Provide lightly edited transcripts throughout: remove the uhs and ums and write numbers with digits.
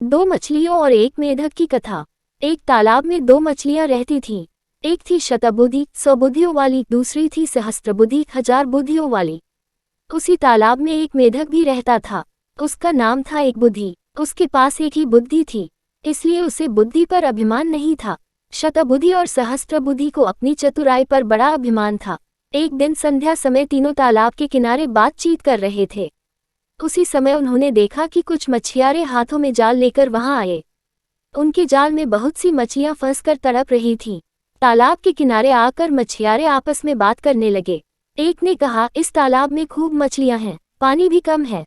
दो मछलियों और एक मेढक की कथा। एक तालाब में दो मछलियां रहती थीं। एक थी शतबुद्धि 100 बुद्धियों वाली, दूसरी थी सहस्त्रबुद्धि 1000 बुद्धियों वाली। उसी तालाब में एक मेढक भी रहता था। उसका नाम था एक बुद्धि। उसके पास एक ही बुद्धि थी, इसलिए उसे बुद्धि पर अभिमान नहीं था। शतबुद्धि और सहस्त्रबुद्धि को अपनी चतुराई पर बड़ा अभिमान था। एक दिन संध्या समय तीनों तालाब के किनारे बातचीत कर रहे थे। उसी समय उन्होंने देखा कि कुछ मछियारे हाथों में जाल लेकर वहां आए। उनके जाल में बहुत सी मछलियां फंसकर तड़प रही थीं। तालाब के किनारे आकर मछियारे आपस में बात करने लगे। एक ने कहा, इस तालाब में खूब मछलियां हैं, पानी भी कम है,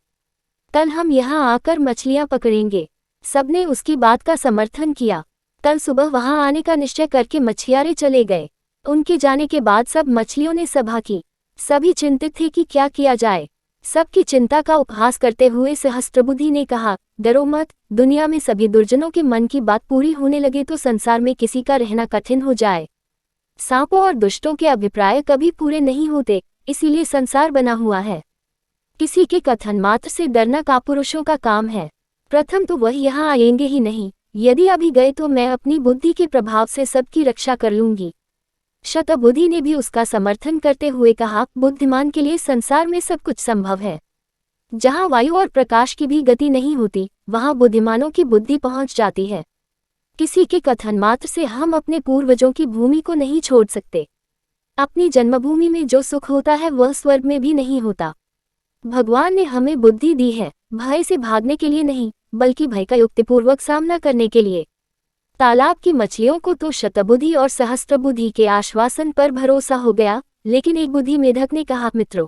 कल हम यहाँ आकर मछलियां पकड़ेंगे। सबने उसकी बात का समर्थन किया। कल सुबह वहां आने का निश्चय करके मछियारे चले गए। उनके जाने के बाद सब मछलियों ने सभा की। सभी चिंतित थे कि क्या किया जाए। सबकी चिंता का उपहास करते हुए सहस्त्रबुद्धि ने कहा, डरो मत, दुनिया में सभी दुर्जनों के मन की बात पूरी होने लगे तो संसार में किसी का रहना कठिन हो जाए। सांपों और दुष्टों के अभिप्राय कभी पूरे नहीं होते, इसीलिए संसार बना हुआ है। किसी के कथन मात्र से डरना कापुरुषों का काम है। प्रथम तो वह यहाँ आएंगे ही नहीं, यदि अभी गए तो मैं अपनी बुद्धि के प्रभाव से सबकी रक्षा कर लूंगी। शतबुद्धि ने भी उसका समर्थन करते हुए कहा, बुद्धिमान के लिए संसार में सब कुछ संभव है। जहाँ वायु और प्रकाश की भी गति नहीं होती, वहाँ बुद्धिमानों की बुद्धि पहुँच जाती है। किसी के कथन मात्र से हम अपने पूर्वजों की भूमि को नहीं छोड़ सकते। अपनी जन्मभूमि में जो सुख होता है वह स्वर्ग में भी नहीं होता। भगवान ने हमें बुद्धि दी है, भय से भागने के लिए नहीं, बल्कि भय का युक्तिपूर्वक सामना करने के लिए। तालाब की मछलियों को तो शतबुद्धि और सहस्त्रबुद्धि के आश्वासन पर भरोसा हो गया, लेकिन एक बुद्धि मेढक ने कहा, मित्रों,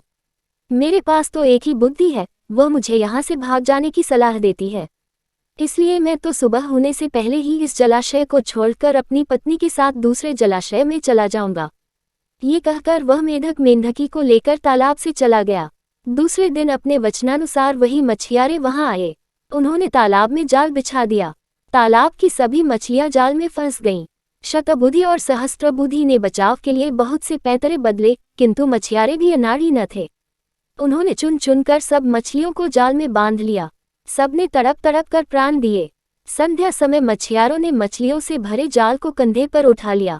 मेरे पास तो एक ही बुद्धि है, वह मुझे यहाँ से भाग जाने की सलाह देती है। इसलिए मैं तो सुबह होने से पहले ही इस जलाशय को छोड़कर अपनी पत्नी के साथ दूसरे जलाशय में चला जाऊंगा। ये कहकर वह मेढक मेंढकी को लेकर तालाब से चला गया। दूसरे दिन अपने वचनानुसार वही मछियारे वहां आए। उन्होंने तालाब में जाल बिछा दिया। तालाब की सभी मछलियां जाल में फंस गईं। शतबुद्धि और सहस्त्रबुद्धि ने बचाव के लिए बहुत से पैतरे बदले, किंतु मछियारे भी अनाड़ी न थे। उन्होंने चुन चुन कर सब मछलियों को जाल में बांध लिया। सबने तड़प तड़प कर प्राण दिए। संध्या समय मछियारों ने मछलियों से भरे जाल को कंधे पर उठा लिया।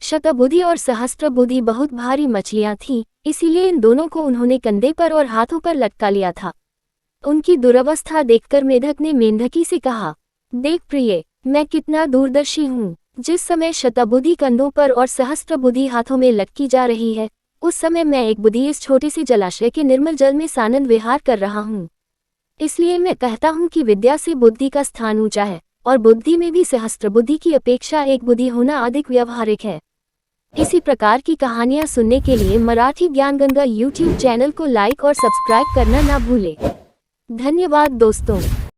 शतबुद्धि और सहस्त्रबुद्धि बहुत भारी मछलियां थीं, इसीलिए इन दोनों को उन्होंने कंधे पर और हाथों पर लटका लिया था। उनकी दुरवस्था देखकर मेढक ने मेंढकी से कहा, देख प्रिय, मैं कितना दूरदर्शी हूँ। जिस समय शतबुद्धि कंधों पर और सहस्त्रबुद्धि हाथों में लटकी जा रही है, उस समय मैं एक बुद्धि इस छोटे से जलाशय के निर्मल जल में सानंद विहार कर रहा हूँ। इसलिए मैं कहता हूँ कि विद्या से बुद्धि का स्थान ऊंचा है, और बुद्धि में भी सहस्त्रबुद्धि की अपेक्षा एक बुद्धि होना अधिक व्यावहारिक है। इसी प्रकार की कहानियाँ सुनने के लिए मराठी ज्ञान गंगा YouTube चैनल को लाइक और सब्सक्राइब करना ना भूलें। धन्यवाद दोस्तों।